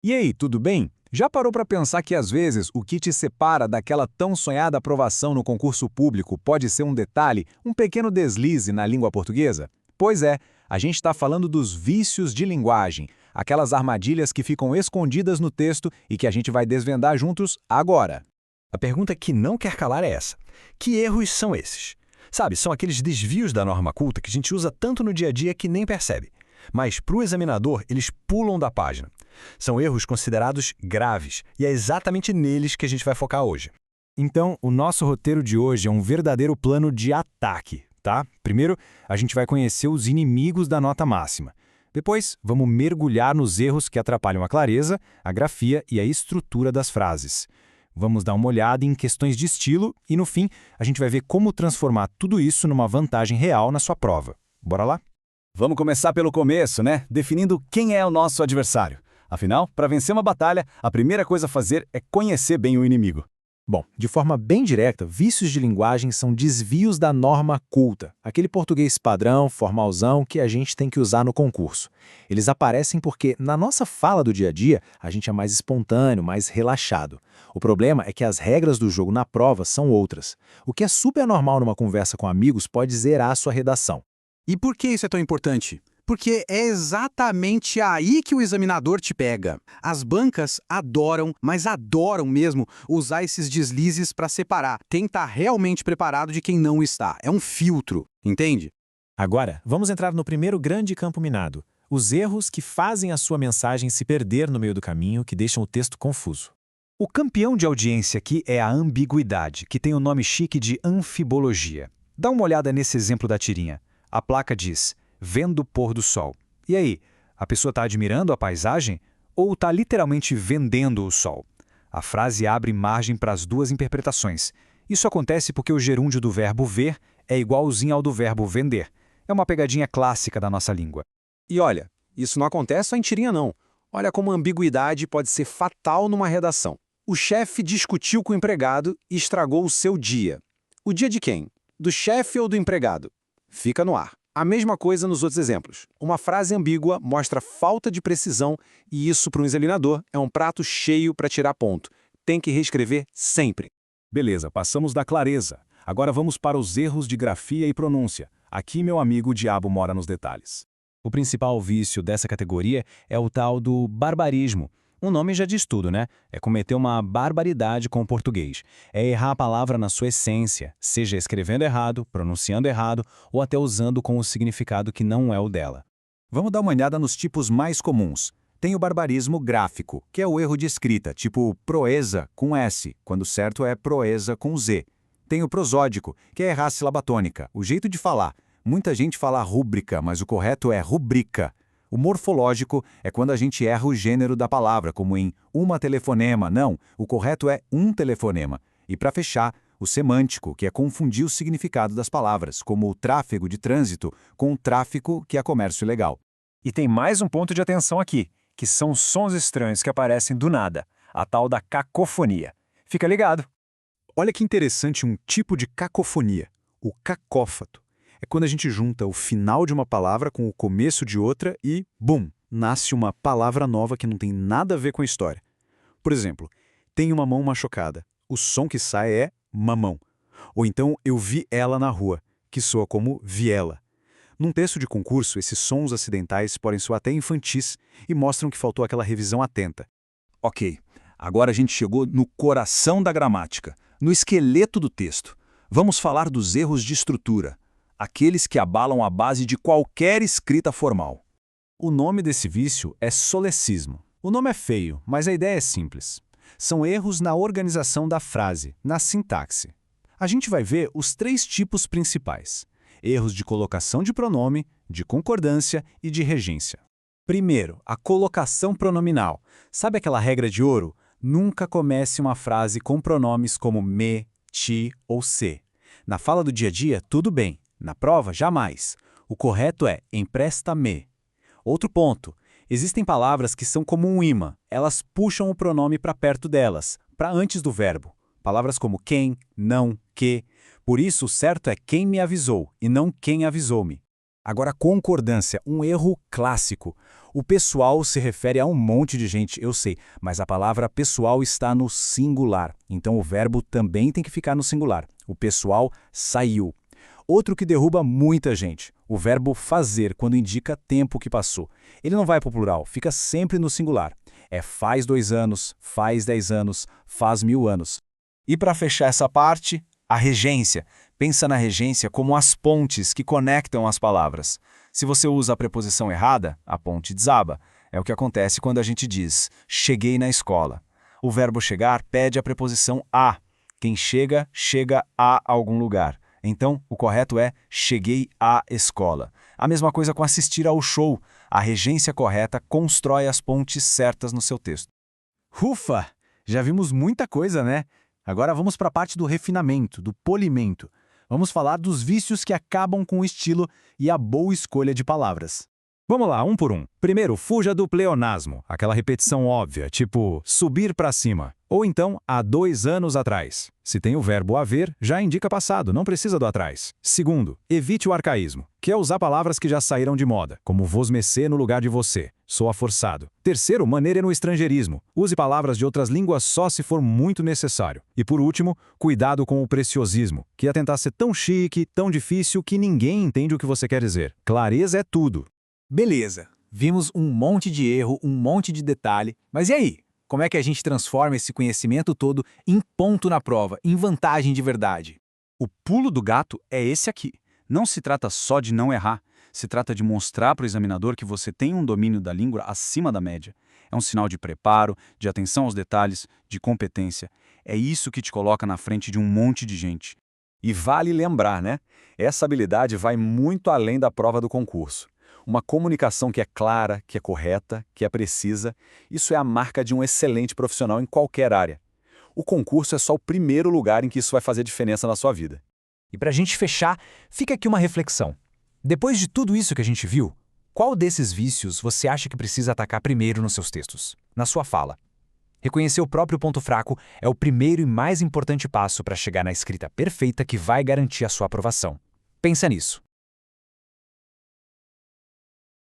E aí, tudo bem? Já parou para pensar que às vezes o que te separa daquela tão sonhada aprovação no concurso público pode ser um detalhe, um pequeno deslize na língua portuguesa? Pois é, a gente está falando dos vícios de linguagem, aquelas armadilhas que ficam escondidas no texto e que a gente vai desvendar juntos agora. A pergunta que não quer calar é essa: que erros são esses? Sabe, são aqueles desvios da norma culta que a gente usa tanto no dia a dia que nem percebe. Mas, para o examinador, eles pulam da página. São erros considerados graves, e é exatamente neles que a gente vai focar hoje. Então, o nosso roteiro de hoje é um verdadeiro plano de ataque, tá? Primeiro, a gente vai conhecer os inimigos da nota máxima. Depois, vamos mergulhar nos erros que atrapalham a clareza, a grafia e a estrutura das frases. Vamos dar uma olhada em questões de estilo e, no fim, a gente vai ver como transformar tudo isso numa vantagem real na sua prova. Bora lá? Vamos começar pelo começo, né? Definindo quem é o nosso adversário. Afinal, para vencer uma batalha, a primeira coisa a fazer é conhecer bem o inimigo. Bom, de forma bem direta, vícios de linguagem são desvios da norma culta, aquele português padrão, formalzão que a gente tem que usar no concurso. Eles aparecem porque, na nossa fala do dia a dia, a gente é mais espontâneo, mais relaxado. O problema é que as regras do jogo na prova são outras. O que é super normal numa conversa com amigos pode zerar a sua redação. E por que isso é tão importante? Porque é exatamente aí que o examinador te pega. As bancas adoram, mas adoram mesmo, usar esses deslizes para separar quem está realmente preparado de quem não está. É um filtro, entende? Agora, vamos entrar no primeiro grande campo minado, os erros que fazem a sua mensagem se perder no meio do caminho, que deixam o texto confuso. O campeão de audiência aqui é a ambiguidade, que tem o nome chique de anfibologia. Dá uma olhada nesse exemplo da tirinha. A placa diz: vendo o pôr do sol. E aí, a pessoa está admirando a paisagem ou está literalmente vendendo o sol? A frase abre margem para as duas interpretações. Isso acontece porque o gerúndio do verbo ver é igualzinho ao do verbo vender. É uma pegadinha clássica da nossa língua. E olha, isso não acontece só em tirinha não. Olha como a ambiguidade pode ser fatal numa redação. O chefe discutiu com o empregado e estragou o seu dia. O dia de quem? Do chefe ou do empregado? Fica no ar. A mesma coisa nos outros exemplos. Uma frase ambígua mostra falta de precisão e isso, para um examinador, é um prato cheio para tirar ponto. Tem que reescrever sempre. Beleza, passamos da clareza. Agora vamos para os erros de grafia e pronúncia. Aqui meu amigo o diabo mora nos detalhes. O principal vício dessa categoria é o tal do barbarismo. O nome já diz tudo, né? É cometer uma barbaridade com o português. É errar a palavra na sua essência, seja escrevendo errado, pronunciando errado ou até usando com o significado que não é o dela. Vamos dar uma olhada nos tipos mais comuns. Tem o barbarismo gráfico, que é o erro de escrita, tipo proeza com S, quando certo é proeza com Z. Tem o prosódico, que é errar a sílaba tônica, o jeito de falar. Muita gente fala rúbrica, mas o correto é rubrica. O morfológico é quando a gente erra o gênero da palavra, como em uma telefonema. Não, o correto é um telefonema. E para fechar, o semântico, que é confundir o significado das palavras, como o tráfego de trânsito com o tráfico, que é comércio ilegal. E tem mais um ponto de atenção aqui, que são sons estranhos que aparecem do nada, a tal da cacofonia. Fica ligado! Olha que interessante um tipo de cacofonia, o cacófato. É quando a gente junta o final de uma palavra com o começo de outra e, bum, nasce uma palavra nova que não tem nada a ver com a história. Por exemplo, tem uma mão machucada. O som que sai é mamão. Ou então, eu vi ela na rua, que soa como viela. Num texto de concurso, esses sons acidentais podem soar até infantis e mostram que faltou aquela revisão atenta. Ok, agora a gente chegou no coração da gramática, no esqueleto do texto. Vamos falar dos erros de estrutura. Aqueles que abalam a base de qualquer escrita formal. O nome desse vício é solecismo. O nome é feio, mas a ideia é simples. São erros na organização da frase, na sintaxe. A gente vai ver os três tipos principais: erros de colocação de pronome, de concordância e de regência. Primeiro, a colocação pronominal. Sabe aquela regra de ouro? Nunca comece uma frase com pronomes como me, ti ou se. Na fala do dia a dia, tudo bem. Na prova, jamais. O correto é empresta-me. Outro ponto. Existem palavras que são como um imã. Elas puxam o pronome para perto delas, para antes do verbo. Palavras como quem, não, que. Por isso, o certo é quem me avisou e não quem avisou-me. Agora, concordância, um erro clássico. O pessoal se refere a um monte de gente, eu sei, mas a palavra pessoal está no singular, então o verbo também tem que ficar no singular. O pessoal saiu. Outro que derruba muita gente, o verbo fazer, quando indica tempo que passou. Ele não vai para o plural, fica sempre no singular. É faz 2 anos, faz 10 anos, faz 1000 anos. E para fechar essa parte, a regência. Pensa na regência como as pontes que conectam as palavras. Se você usa a preposição errada, a ponte desaba. É o que acontece quando a gente diz cheguei na escola. O verbo chegar pede a preposição a. Quem chega, chega a algum lugar. Então, o correto é cheguei à escola. A mesma coisa com assistir ao show. A regência correta constrói as pontes certas no seu texto. Ufa! Já vimos muita coisa, né? Agora vamos para a parte do refinamento, do polimento. Vamos falar dos vícios que acabam com o estilo e a boa escolha de palavras. Vamos lá, um por um. Primeiro, fuja do pleonasmo, aquela repetição óbvia, tipo subir para cima. Ou então, há 2 anos atrás. Se tem o verbo haver, já indica passado, não precisa do atrás. Segundo, evite o arcaísmo, que é usar palavras que já saíram de moda, como vosmecê no lugar de você, soa forçado. Terceiro, maneira no estrangeirismo. Use palavras de outras línguas só se for muito necessário. E por último, cuidado com o preciosismo, que é tentar ser tão chique, tão difícil que ninguém entende o que você quer dizer. Clareza é tudo. Beleza, vimos um monte de erro, um monte de detalhe, mas e aí? Como é que a gente transforma esse conhecimento todo em ponto na prova, em vantagem de verdade? O pulo do gato é esse aqui. Não se trata só de não errar, se trata de mostrar para o examinador que você tem um domínio da língua acima da média. É um sinal de preparo, de atenção aos detalhes, de competência. É isso que te coloca na frente de um monte de gente. E vale lembrar, né? Essa habilidade vai muito além da prova do concurso. Uma comunicação que é clara, que é correta, que é precisa, isso é a marca de um excelente profissional em qualquer área. O concurso é só o primeiro lugar em que isso vai fazer diferença na sua vida. E para a gente fechar, fica aqui uma reflexão. Depois de tudo isso que a gente viu, qual desses vícios você acha que precisa atacar primeiro nos seus textos, na sua fala? Reconhecer o próprio ponto fraco é o primeiro e mais importante passo para chegar na escrita perfeita que vai garantir a sua aprovação. Pensa nisso.